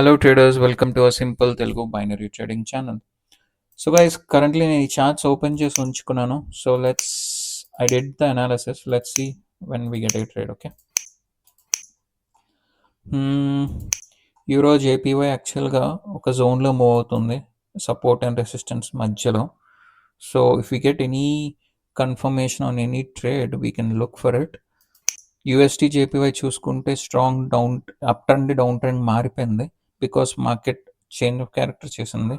Hello traders, welcome to a simple Telugu binary trading channel. So guys, currently నేను ఈ charts open చేసి ఉంచుకున్నాను. So I did the analysis. Let's see when we get a trade, okay? Euro JPY యాక్చువల్గా ఒక జోన్లో move అవుతుంది, support and resistance మధ్యలో. So if you get any confirmation on any trade we can look for it. UST JPY చూసుకుంటే strong up trend down trend మారిపోయింది because market change of character చేసింది.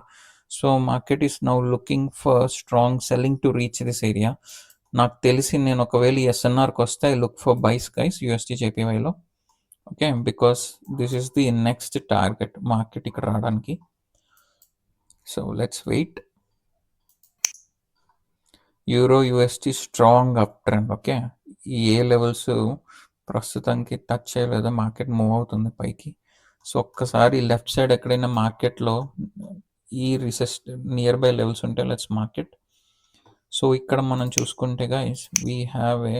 So market is now looking for strong selling to reach this area. నాకు తెలిసి నేను ఒకవేళ ఎస్ఎన్ఆర్కి వస్తే I look for buys guys UST జేపీవైలో. Okay, because this is the next target market ఇక్కడ రావడానికి. So let's wait. Euro USD strong up trend. Okay, ఈ ఏ లెవెల్స్ ప్రస్తుతానికి టచ్ చేయలేదు, మార్కెట్ మూవ్ అవుతుంది పైకి. సో ఒక్కసారి లెఫ్ట్ సైడ్ ఎక్కడైనా మార్కెట్లో ఈ నియర్ బై లెవెల్స్ ఉంటే లెట్స్ మార్కెట్. సో ఇక్కడ మనం చూసుకుంటే guys we have a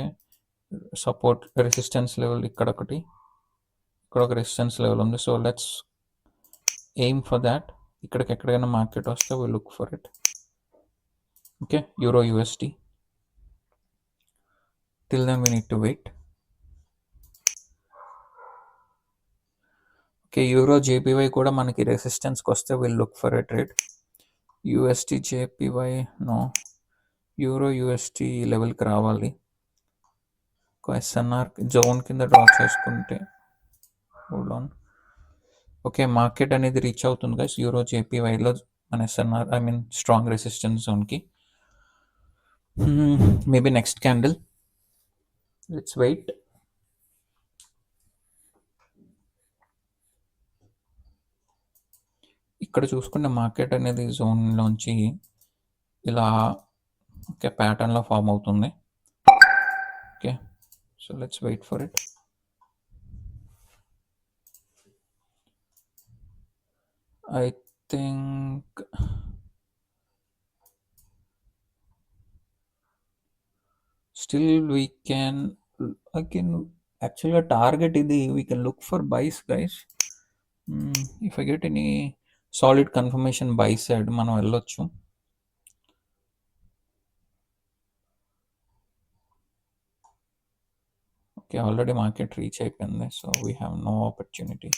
support resistance level, ఇక్కడ ఒకటి, ఇక్కడ ఒక రెసిస్టెన్స్ లెవెల్ ఉంది. So let's aim for that. ఇక్కడికి ఎక్కడైనా మార్కెట్ వస్తే we look for it. Okay, euro UST. Till then we need to wait. Okay, euro JPY కూడా మనకి రెసిస్టెన్స్కి వస్తే will look for a trade. UST JPY no, euro UST లెవెల్కి రావాలి. SNR zone కింద డ్రా చేసుకుంటే హోల్డ్ ఆన్. ఓకే, మార్కెట్ అనేది reach అవుతుంది గైస్ యూరో జేపీవైలో మన SNR, I mean strong resistance జోన్కి. Maybe next candle. Let's wait. ఇక్కడ చూసుకుంటే మార్కెట్ అనేది జోన్లోంచి ఇలా ఓకే ప్యాటర్న్లో ఫామ్ అవుతుంది. Okay, so let's wait for it. I think still we can again actually target ఇది we can look for buys guys. If I get any solid confirmation buy side మనం వెళ్ళొచ్చు. Okay, already market reach అయిపోయింది, so we have no opportunity.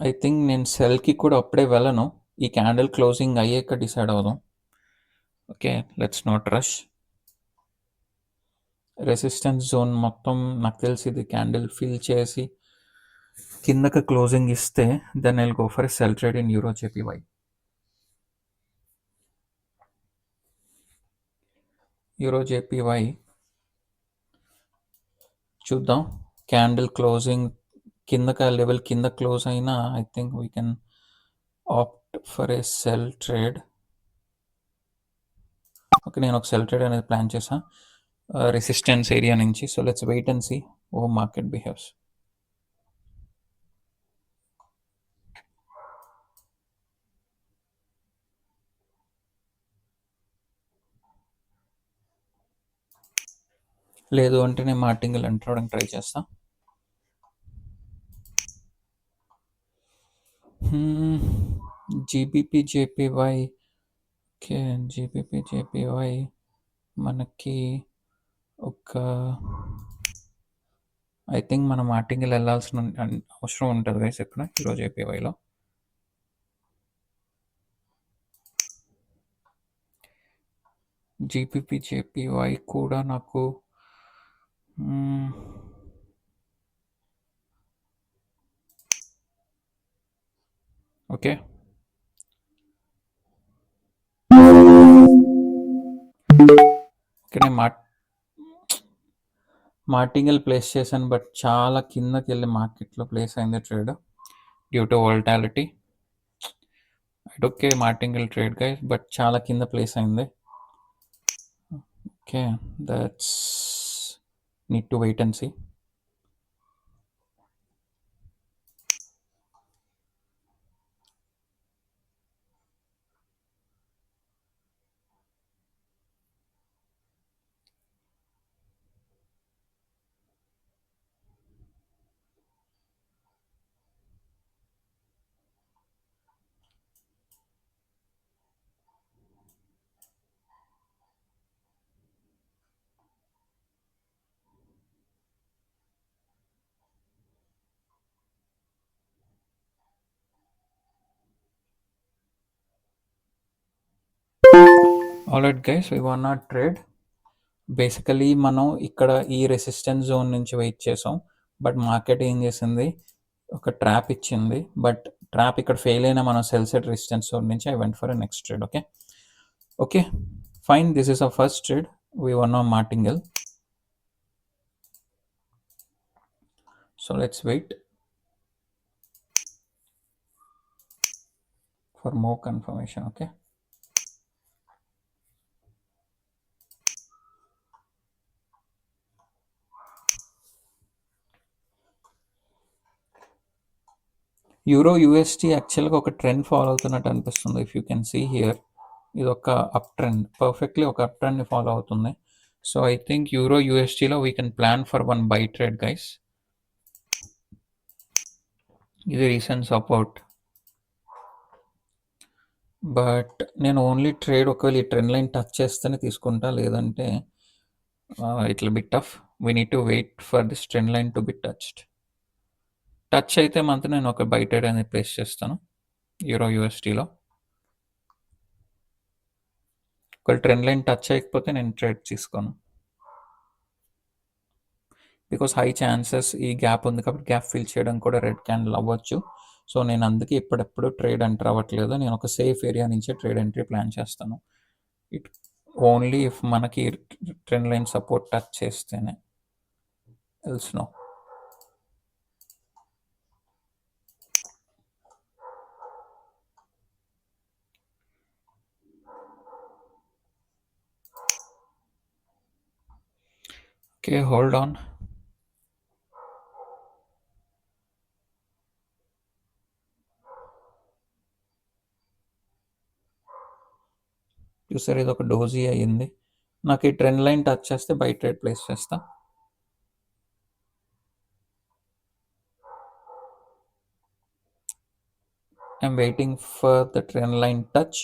I think నేను సెల్కి కూడా అప్పుడే వెళ్ళను, ఈ క్యాండిల్ క్లోజింగ్ అయ్యాక డిసైడ్ అవుదాం. Okay, let's not rush. Resistance zone మొత్తం నాకు తెలిసి ఇది క్యాండిల్ ఫిల్ చేసి కిందకి క్లోజింగ్ ఇస్తే then I'll go for sell trade in euro JPY. Euro JPY చూద్దాం. క్యాండిల్ క్లోజింగ్ కిందకి లెవెల్ కింద క్లోజ్ అయినా I think we can opt for a sell trade. Okay, నేను ఒక సెల్ ట్రేడ్ అనేది ప్లాన్ చేసా రెసిస్టెన్స్ ఏరియా నుంచి. So let's wait and see how market behaves. లేదు అంటే నేను మార్టింగిల్ ఎంటర్ అవ్వడానికి ట్రై చేస్తా. GBP JPY. Okay, GBP JPY మనకి ఒక ఐ థింక్ మనం మార్టింగిల్ వెళ్ళాల్సిన అవసరం ఉంటుంది గైస్ ఇక్కడ ఈరోజు జేపీవైలో. జీపీపీ జేపీవై కూడా నాకు ఓకే ఓకే నేను మార్టింగిల్ ప్లేస్ చేశాను, బట్ చాలా కిందకి వెళ్ళి మార్కెట్లో ప్లేస్ అయింది trade due to volatility. Okay, martingale trade guys, but చాలా కింద ప్లేస్ అయింది. Okay, that's need to wait and see. Alright guys, we won not trade. Basically మనం ఇక్కడ ఈ రెసిస్టెన్స్ జోన్ నుంచి వెయిట్ చేసాం, బట్ మార్కెట్ ఏం చేసింది, ఒక ట్రాప్ ఇచ్చింది. బట్ ట్రాప్ ఇక్కడ ఫెయిల్ అయినా మనం సెల్ సెట్ రెసిస్టెన్స్ జోన్ నుంచి I went for a next trade. Okay okay fine, this is a first trade. We won on martingale. So let's wait for more confirmation. Okay, euro UST యాక్చువల్గా ఒక trend follow అవుతున్నట్టు అనిపిస్తుంది. If you can see here, ఇది ఒక up trend, perfectly ఒక up ట్రెండ్ని follow అవుతుంది. So I think euro యూఎస్టీలో we can plan for one buy trade guys. ఇది రీసెంట్ సపోర్ట్, బట్ నేను ఓన్లీ ట్రేడ్ ఒకవేళ ఈ ట్రెండ్ లైన్ టచ్ చేస్తేనే తీసుకుంటా, లేదంటే it will be tough. We need to wait for this trend line to be touched. Touch అయితే మాత్రం నేను ఒక బై ట్రేడ్ అనేది ప్లేస్ చేస్తాను యూరో యూఎస్టీలో. ఒకవేళ ట్రెండ్ లైన్ టచ్ చేయకపోతే నేను ట్రేడ్ తీసుకోను, బికాస్ హై ఛాన్సెస్ ఈ గ్యాప్ ఉంది కాబట్టి గ్యాప్ ఫిల్ చేయడం కూడా రెడ్ క్యాండిల్ అవ్వచ్చు. సో నేను అందుకే ఇప్పుడెప్పుడు ట్రేడ్ ఎంటర్ అవ్వట్లేదు, నేను ఒక సేఫ్ ఏరియా నుంచే ట్రేడ్ ఎంట్రీ ప్లాన్ చేస్తాను. ఇట్ ఓన్లీ ఇఫ్ మనకి ట్రెండ్ లైన్ సపోర్ట్ టచ్ చేస్తేనే, else no. Okay, hold on. చూసారు, ఇది ఒక డోజీ అయ్యింది. నాకు ఈ ట్రెండ్ లైన్ టచ్ చేస్తే బై ట్రేడ్ ప్లేస్ చేస్తా. I'm waiting for the trend line touch.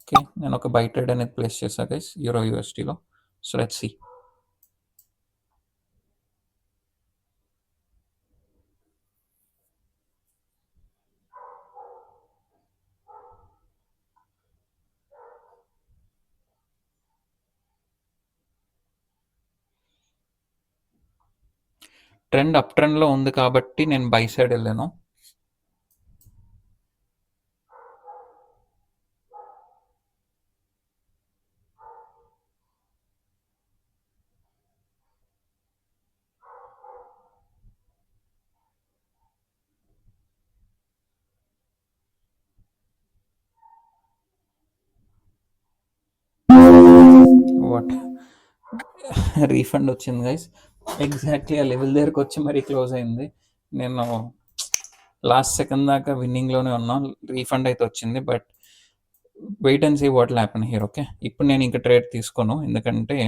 Okay, నేను ఒక బై ట్రేడ్ అనేది ప్లేస్ చేశా గైస్ యూరో యూఎస్టీలో. So let's see. Trend up ట్రెండ్లో ఉంది కాబట్టి నేను బై సైడ్ వెళ్ళాను. వాట్ రీఫండ్ వచ్చింది గైస్, ఎగ్జాక్ట్లీ ఆ లెవెల్ దగ్గరకు వచ్చి మరీ క్లోజ్ అయింది. నేను లాస్ట్ సెకండ్ దాకా విన్నింగ్లోనే ఉన్నాను, రీఫండ్ అయితే వచ్చింది. But wait and see what happen here. Okay, ఇప్పుడు నేను ఇంకా ట్రేడ్ తీసుకోను, ఎందుకంటే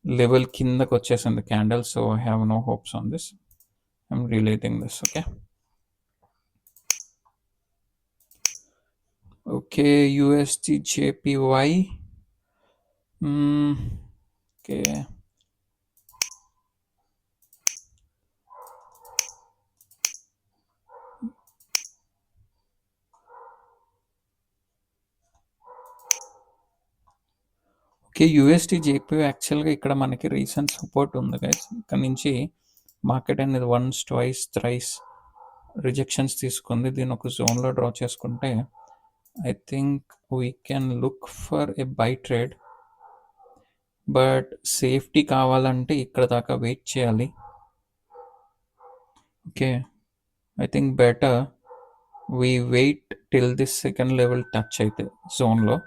లెవెల్ కిందకు వచ్చేసింది candle. So I have no hopes on this, I'm relating this. Okay okay, USD JPY. Okay, okay, USD JP యాక్చువల్గా ఇక్కడ మనకి రీసెంట్ సపోర్ట్ ఉంది గైస్. ఇక్కడ నుంచి మార్కెట్ అనేది వన్స్ ట్వైస్ థ్రైస్ రిజెక్షన్స్ తీసుకుంది. దీన్ని ఒక జోన్లో డ్రా చేసుకుంటే I think we can look for a buy trade. But safety కావాలంటే ఇక్కడ దాకా వెయిట్ చేయాలి. Okay, I think better we wait till this second level touch అయితే జోన్లో,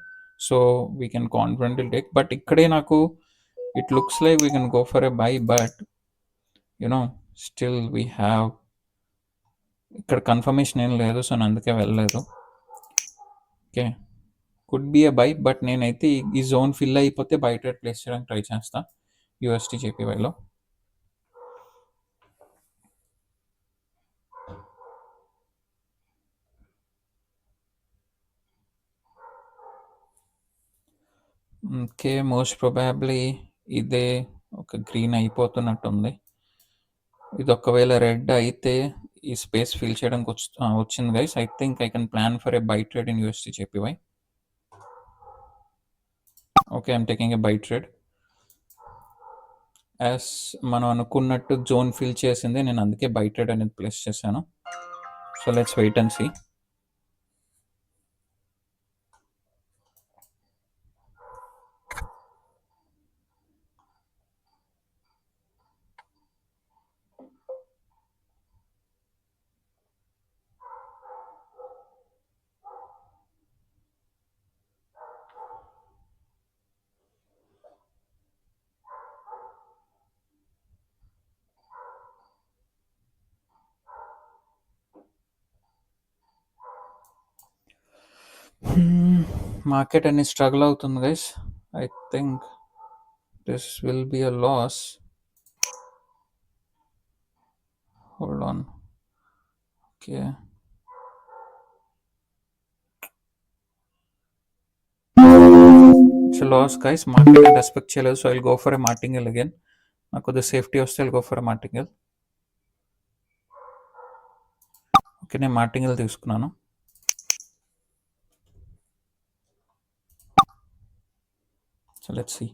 so we can confidently take. But ఇక్కడే నాకు it looks like we can go for a buy, but you know still we have, ఇక్కడ confirmation ఏం లేదు, సో నేను అందుకే వెళ్ళలేదు. Okay, could be a buy, but నేనైతే ఈ జోన్ ఫిల్ అయిపోతే బై ట్రేడ్ ప్లేస్ చేయడానికి ట్రై చేస్తా యూఎస్టీ జేపీవైలో. ఓకే, మోస్ట్ ప్రొబాబ్లీ ఇదే ఒక గ్రీన్ అయిపోతున్నట్టుంది. ఇది ఒకవేళ రెడ్ అయితే ఈ స్పేస్ ఫిల్ చేయడానికి వచ్చింది guys. I think I can plan for a buy trade in UST JPY. Okay, I'm taking a buy trade. As మనం అనుకున్నట్టు జోన్ ఫిల్ చేసింది, నేను అందుకే బై ట్రేడ్ అనేది ప్లేస్ చేశాను. So let's wait and see. Market అనేది struggle అవుతుంది guys. I think this will be a loss. Hold on. Okay, it's loss guys. Market respect చేయలేదు, so I'll go for a martingale again. నాకు కొద్దిగా safety వస్తే I'll go for a martingale. Okay, నేను martingale తీసుకున్నాను. So let's see.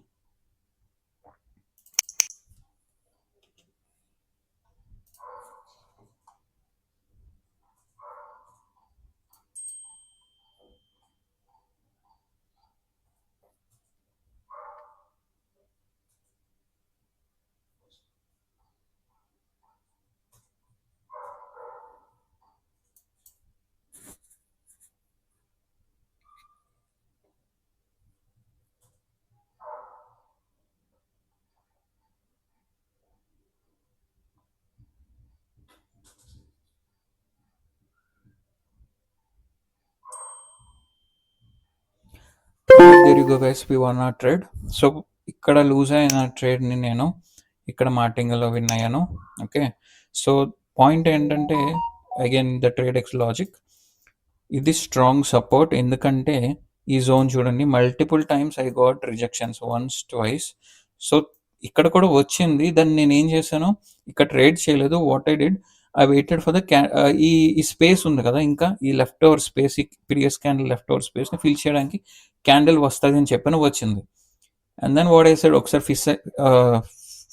There you go guys, we won ఆ trade. So ఇక్కడ lose అయిన ట్రేడ్ని నేను ఇక్కడ మార్టింగ్లో విన్ అయ్యాను. ఓకే, సో పాయింట్ ఏంటంటే again the trade x logic, ఇది స్ట్రాంగ్ సపోర్ట్. ఎందుకంటే ఈ జోన్ చూడండి, multiple times I got rejections, once twice. So ఇక్కడ కూడా వచ్చింది, దాన్ని నేను ఏం చేశాను, ఇక్కడ ట్రేడ్ చేయలేదు. What I did, I waited for the ఈ స్పేస్ ఉంది కదా, ఇంకా ఈ లెఫ్ట్ ఓవర్ స్పేస్, ఈ ప్రీవియస్ క్యాండిల్ లెఫ్ట్ ఓవర్ స్పేస్ని ఫిల్ చేయడానికి క్యాండిల్ వస్తుంది అని చెప్పాను, వచ్చింది. And then what I said, ఒకసారి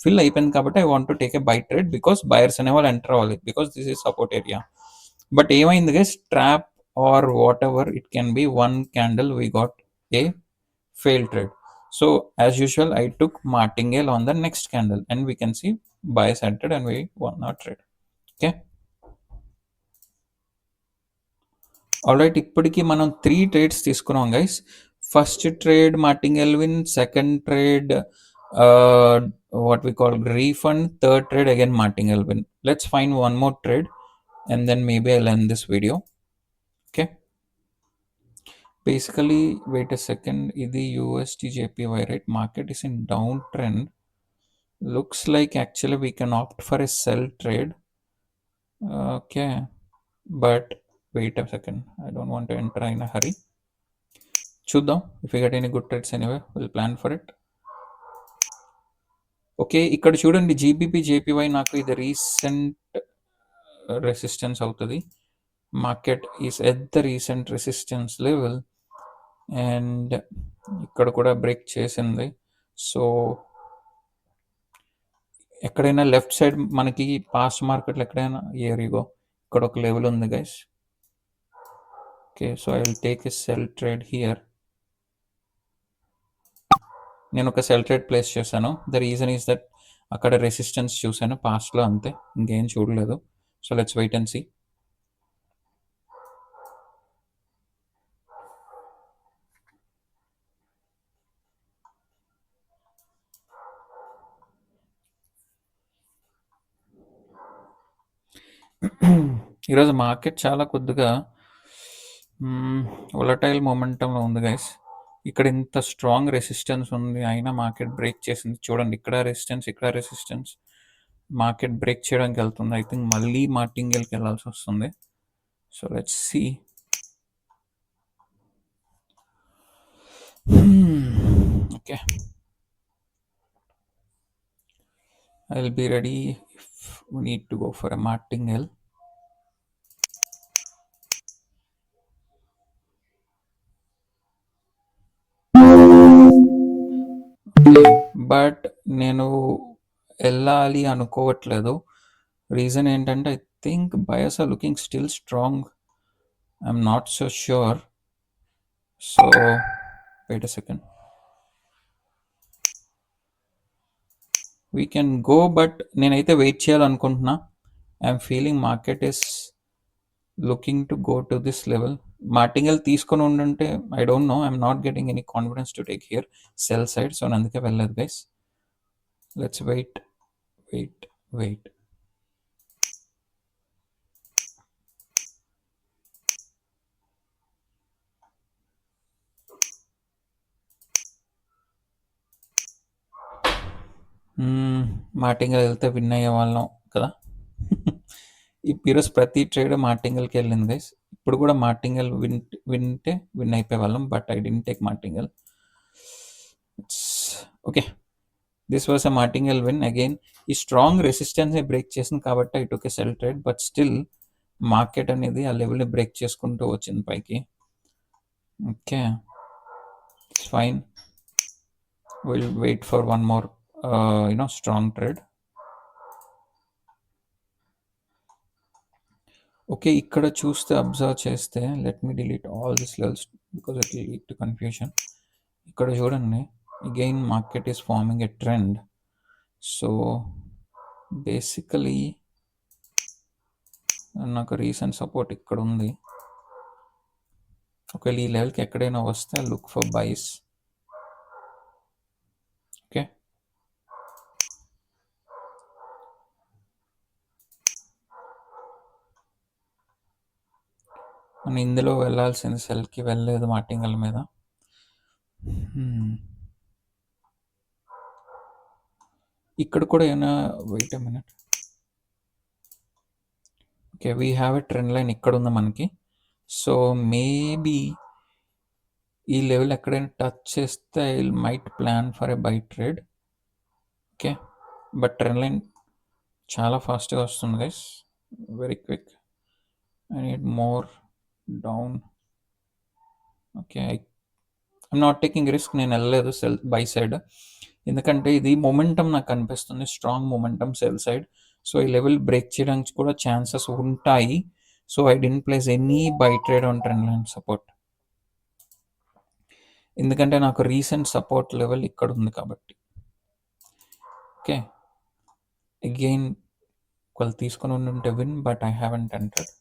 ఫిల్ అయిపోయింది కాబట్టి I want to take a buy trade, because buyers అనే వాళ్ళు ఎంటర్ అవ్వాలి, because this is support area. But ఏమైంది guys, trap or whatever it can be, one candle we got a failed trade. So as usual, I took martingale on the next candle and we can see bias entered and we won our trade. Okay, alright, ఇప్పటికి మనం 3 trades తీసుకున్నాం guys. First trade martingale win, second trade what we call refund, third trade again martingale win. Let's find one more trade and then maybe I'll end this video. Okay, basically wait a second, ఇది USD JPY, right? Market is in downtrend. Looks like actually we can opt for a sell trade. Okay, but wait a second, I don't want to enter in a hurry. చూద్దాం, if we get any good trades anyway, we'll plan for it. Okay, ఇక్కడ చూడండి GBP జేపీవై నాకు ఇది recent resistance అవుతుంది. Market is at the recent resistance level and ఇక్కడ కూడా break చేసింది. So ఎక్కడైనా లెఫ్ట్ సైడ్ మనకి పాస్ట్ మార్కెట్లో ఎక్కడైనా ఏరిగో ఇక్కడ ఒక లెవెల్ ఉంది guys. Okay, so I will take a sell trade here. నేను ఒక సెల్ ట్రేడ్ ప్లేస్ చేశాను. ద రీజన్ ఈస్ దట్ అక్కడ రెసిస్టెన్స్ చూశాను పాస్ట్లో, అంతే, ఇంకేం చూడలేదు. So let's wait and see. ఈరోజు మార్కెట్ చాలా కొద్దిగా వొలటైల్ మొమెంటంలో ఉంది గైస్. ఇక్కడ ఇంత స్ట్రాంగ్ రెసిస్టెన్స్ ఉంది, అయినా మార్కెట్ బ్రేక్ చేసింది. చూడండి, ఇక్కడ రెసిస్టెన్స్, ఇక్కడ రెసిస్టెన్స్, మార్కెట్ బ్రేక్ చేయడానికి వెళ్తుంది. ఐ థింక్ మళ్ళీ మార్టింగల్కి వెళ్ళాల్సి వస్తుంది. So let's see. Okay, I will be ready if we need to go for a martingale. But నేను వెళ్ళాలి అనుకోవట్లేదు. రీజన్ ఏంటంటే I think buyers are looking still strong. I'm not so sure. So wait a second. We can go, but నేనైతే wait చేయాలనుకుంటున్నా. I'm feeling market is looking to go to this level. Martingale తీసుకొని ఉండుంటే I don't know, I'm not getting any confidence to take here sell side. So నేను అందుకే వెళ్ళలేదు guys. Let's wait wait wait. Martingale వెళ్తే win అయ్యే వాళ్ళం కదా. ఈరోజు ప్రతి ట్రేడ్ మార్టింగల్కి వెళ్ళింది గైస్. ఇప్పుడు కూడా మార్టింగల్ వింటే విన్ అయిపోయే వాళ్ళం, but I didn't take martingale. It's okay. This was a martingale win. Again ఈ స్ట్రాంగ్ రెసిస్టెన్స్ని బ్రేక్ చేసింది కాబట్టి I took a sell trade, but still market అనేది ఆ లెవెల్ని బ్రేక్ చేసుకుంటూ వచ్చింది పైకి. Okay, it's fine. Will wait for one more strong trade. Okay, ఇక్కడ చూస్తే అబ్జర్వ్ చేస్తే, let me delete all this levels because it will lead to confusion. ఇక్కడ చూడండి, again market is farming a trend. So basically నాకు recent support ఇక్కడ ఉంది. ఒకవేళ ఈ లెవెల్కి ఎక్కడైనా వస్తే లుక్ ఫర్ బైస్. ఓకే, మనం ఇందులో వెళ్ళాల్సింది సెల్కి వెళ్ళలేదు మార్టింగల్ మీద. ఇక్కడ కూడా ఏమైనా wait a minute. Okay, we have a trend line ఇక్కడ ఉంది మనకి. సో మేబీ ఈ లెవెల్ ఎక్కడైనా టచ్ చేస్తే I might plan for a buy trade. Okay, but trend line చాలా ఫాస్ట్గా వస్తుంది guys, very quick. I need more down. Okay, I'm not taking risk. నేను వెళ్ళలేదు సెల్ బై సైడ్, ఎందుకంటే ఇది మొమెంటం నాకు కనిపిస్తుంది, strong momentum sell side. So ఈ లెవెల్ బ్రేక్ చేయడానికి కూడా ఛాన్సెస్ ఉంటాయి. So I don't place any buy trade on trend line support, ఎందుకంటే నాకు రీసెంట్ సపోర్ట్ లెవెల్ ఇక్కడ ఉంది కాబట్టి. ఓకే, అగైన్ వాళ్ళు తీసుకొని ఉంటే win, but I haven't entered.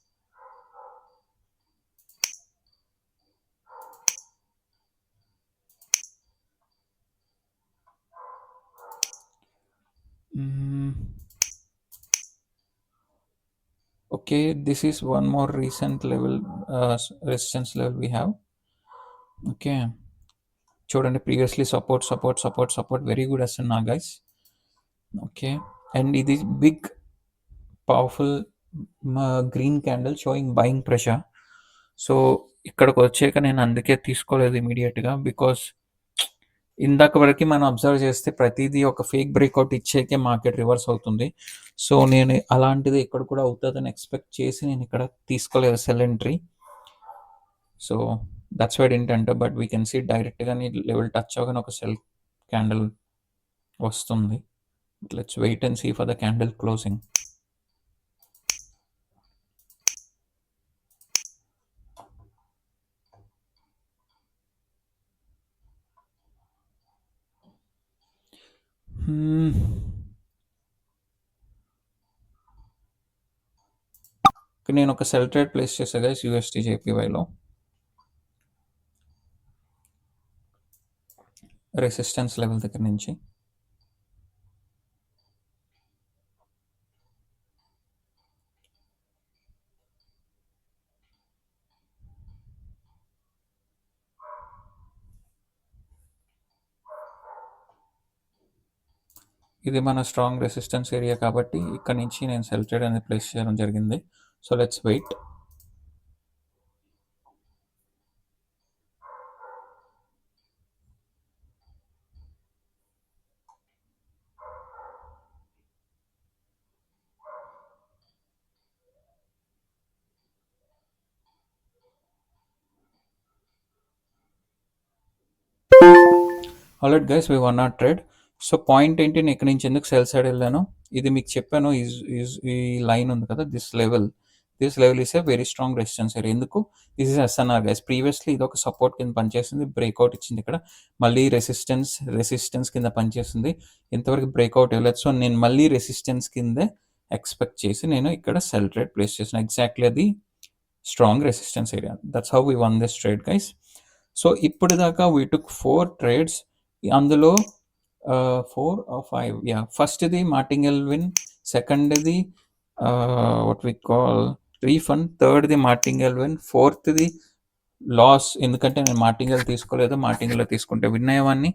Okay, this is one more recent level resistance level we have. Okay, చూడండి, previously support support support support, very good వస్తున్నా గైస్. ఓకే, అండ్ ఇది big powerful green candle showing buying pressure. So ఇక్కడికి వచ్చాక నేను అందుకే తీసుకోలేదు ఇమీడియట్గా, because ఇందాక వరకు మనం అబ్జర్వ్ చేస్తే ప్రతిదీ ఒక ఫేక్ బ్రేక్అవుట్ ఇచ్చేకే మార్కెట్ రివర్స్ అవుతుంది. సో నేను అలాంటిది ఇక్కడ కూడా అవుతుందని ఎక్స్పెక్ట్ చేసి నేను ఇక్కడ తీసుకోలేదు sell entry. So that's why ఏంటంటే, బట్ వీ కెన్ సీ డైరెక్ట్గానే లెవెల్ టచ్ అవ్వగానే ఒక సెల్ క్యాండిల్ వస్తుంది. Let's wait and see for the candle closing. నేను ఒక సెల్ ట్రేడ్ ప్లేస్ చేసా గైస్ యూఎస్టీ జేపీవైలో. రెసిస్టెన్స్ లెవెల్ దగ్గర నుంచి. ఇది మన స్ట్రాంగ్ రెసిస్టెన్స్ ఏరియా కాబట్టి ఇక్కడ నుంచి నేను సెల్ ట్రేడ్ అనేది ప్లేస్ చేయడం జరిగింది. So let's wait. Alright guys, we won not trade. So point ఏంటి, నేను ఇక్కడ నుంచి ఎందుకు సెల్ సైడ్ వెళ్ళాను, ఇది మీకు చెప్పాను. ఈ లైన్ ఉంది కదా, this level is a very strong resistance area. ఎందుకు, this is SNR guys. Previously ఇది ఒక సపోర్ట్ కింద పనిచేసింది, బ్రేక్అవుట్ ఇచ్చింది ఇక్కడ, మళ్ళీ రెసిస్టెన్స్ కింద పనిచేస్తుంది, ఇంతవరకు బ్రేక్అవుట్ ఇవ్వలేదు. సో నేను మళ్ళీ రెసిస్టెన్స్ కిందే ఎక్స్పెక్ట్ చేసి నేను ఇక్కడ సెల్ ట్రేడ్ ప్లేస్ చేసిన. ఎగ్జాక్ట్లీ అది strong resistance area. That's how we one this trade guys. So ఇప్పుడు దాకా వీ టుక్ 4 ట్రేడ్స్. అందులో 4 or 5, యా, ఫస్ట్ది మార్టింగల్ విన్, సెకండ్ది వాట్ వి కాల్ రీఫండ్, థర్డ్ది మార్టింగల్ విన్, ఫోర్త్ది లాస్, ఎందుకంటే నేను మార్టింగల్ తీసుకోలేదు, మార్టింగల్లో తీసుకుంటే విన్ అయ్యేవాన్ని.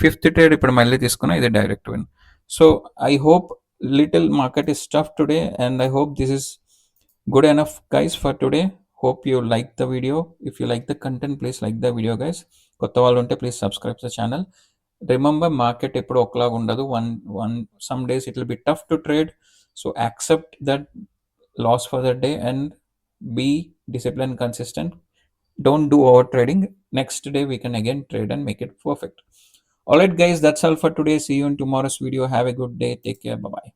ఫిఫ్త్ ట్రేడ్ ఇప్పుడు మళ్ళీ తీసుకున్నా, ఇది direct win. So I hope little market is tough today and I hope this is good enough guys for today. Hope you like the video. If you like the content, please like the video guys. కొత్త వాళ్ళు ఉంటే please subscribe the channel. Remember, market ఎప్పుడు ఒకలాగా ఉండదు. Some days it will be tough to trade, so accept that loss for the day and be disciplined, consistent. Don't do over trading. Next day we can again trade and make it perfect. All right guys, that's all for today. See you in tomorrow's video. Have a good day. Take care. Bye bye.